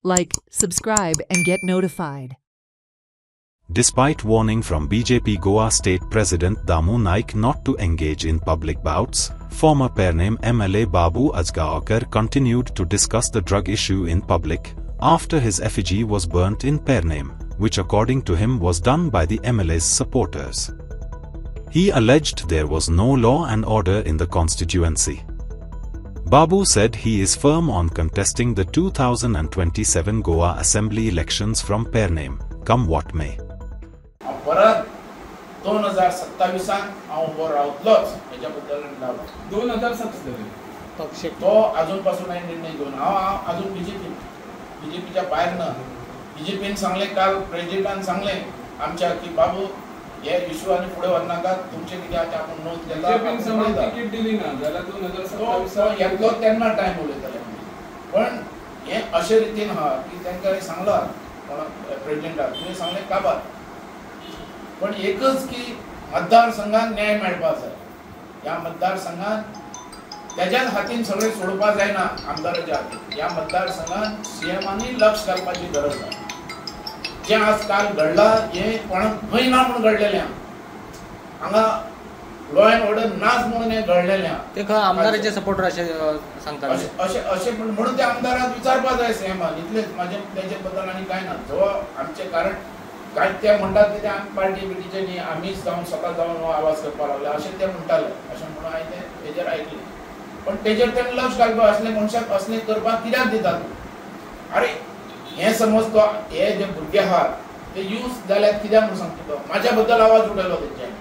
Like, subscribe and get notified. Despite warning from BJP Goa State President Damu Naik not to engage in public bouts, former Pearname MLA Babu Ajgaonkar continued to discuss the drug issue in public after his effigy was burnt in Pearname, which according to him was done by the MLA's supporters. He alleged there was no law and order in the constituency. Babu said he is firm on contesting the 2027 Goa Assembly elections from Pearname, come what may. परत 2027 हांव उबो रावतलोच हेच्याबद्दल 2027 पक्ष तो अजूनपासून हांवें निर्णय घेवन हांव अजून बीजेपीच्या भायर ना. बीजेपीन सांगले काल प्रेसिडेंटान सांगले आमच्या की बाबू हे इशू आनी फुडें वरनाका तुमचे कितें आसा आपण नोंद केला बीजेपीन समज तिकीट दिली ना जाल्यार 2027 येतलो तेन्ना टायम उलयतले पण हे अशे रितीन आहा की तांकां सांगला प्रेसिडेंटाक तुवें सांगले काबार पण एकच की मतदारसंघात न्याय मेळपाक जाय. ह्या मतदारसंघात त्याच्याच हातीन सगळे सोडपाक जायना आमदाराच्या हातीन. ह्या मतदारसंघात सीएमांनी लक्ष घालपाची गरज आसा. जे आज काल घडला हे कोणाक खंय ना म्हणून घडलेले हांगा लॉ अँड ऑर्डर नाच म्हणून हे घडलेले ते खंय आमदाराचे सपोर्टर असे सांगतात असे म्हणून ते आमदाराक विचारपाक जाय सीएमान इतलेच माझे त्याचे बद्दल आणि काय ना जो आमचे कारण काय ते म्हणतात की आम्ही पार्टी बिटीचे न्ही आम्हीच जाऊन स्वतः जाऊन आवाज करपाक लागले असे ते म्हणटाले अशें म्हणून हांवें ते तेजेर ऐकले पण तेजेर तेणें लक्ष घालपाक असले मनशाक असले करपाक कित्याक दितात. अरे हे समज तो हे जे भुरगे आहात ते यूज जाल्यात कित्याक म्हणून सांगता तो म्हाज्या बद्दल आवाज उडयलो तेंच्यानी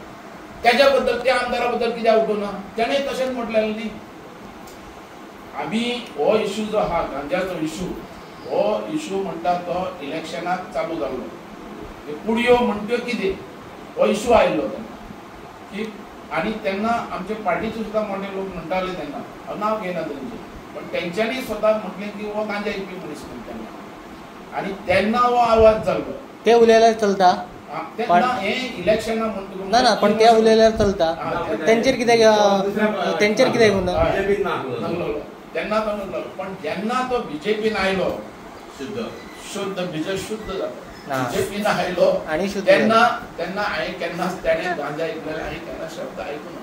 त्याच्या बद्दल त्या आमदारा बद्दल कित्याक उठोवना तेणें तशेंच म्हटलेलें न्ही. आमी हो इशू जो आहा गांजाचो इशू हो इशू म्हणटा तो इलेक्शनाक चालू जाल्लो पुडयो म्हणट्यो कितें हो इशू आयिल्लो तेन्ना की आनी तेन्ना आमचे पार्टीचे सुद्दां मोठे लोक म्हणटाले तेन्ना नांव घेयना तेंचे पण तेंच्यांनी स्वता म्हटलें की हो गांजा विकपी मनीस म्हूण तेन्ना आनी तेन्ना हो आवाज जाल्लो. ते उलयल्यार चलता तेन्ना हे इलेक्शना म्हणटा ना ना पण ते उलयल्यार चलता तेंचेर कित्याक तेन्ना तो म्हणलो पण जेन्ना तो बीजेपीन आयलो शुद्ध बीजे शुद्ध जालो बीजेपीन आयलो आणि तेन्ना हांवें केन्नाच तेणें गांजा ऐकलेले हांवें केन्ना शब्द आयकूना.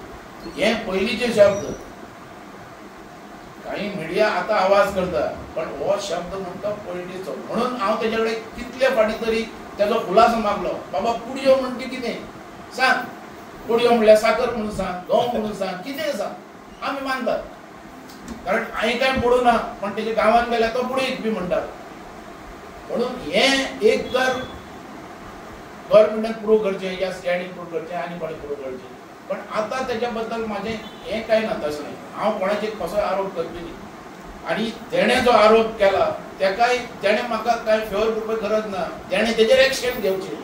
हे पयलींचे शब्द काही मिडिया आता आवाज करता पण हो शब्द म्हणटा पयलींचो म्हणून हांव तेजे कडेन कितले फाटी तरी तेजो खुलासो मागलो बाबा पुडयो म्हणटा कितें सांग पुडयो म्हणल्यार साकर म्हणून सांग गंव म्हणून सांग कितें सांग आमी मानतात कारण हांवें काय पडूं ना पण तेजे गांवांत गेल्यार तो पुडयो विकपी म्हणटात. म्हणून हे एक तर गव्हर्नमेंटान प्रूव करचें या स्टॅडीन प्रूव करचें आनी कोणें प्रूव करचें पण आता तेच्या बद्दल म्हाजें हें काय ना तशें नाही. हांव कोणाचेर कसोय आरोप करपी न्ही आनी तेणें जो आरोप केला तेकाय तेणें म्हाका कांय फेवर करपाची गरज ना तेणें तेजेर एक्शन घेवचें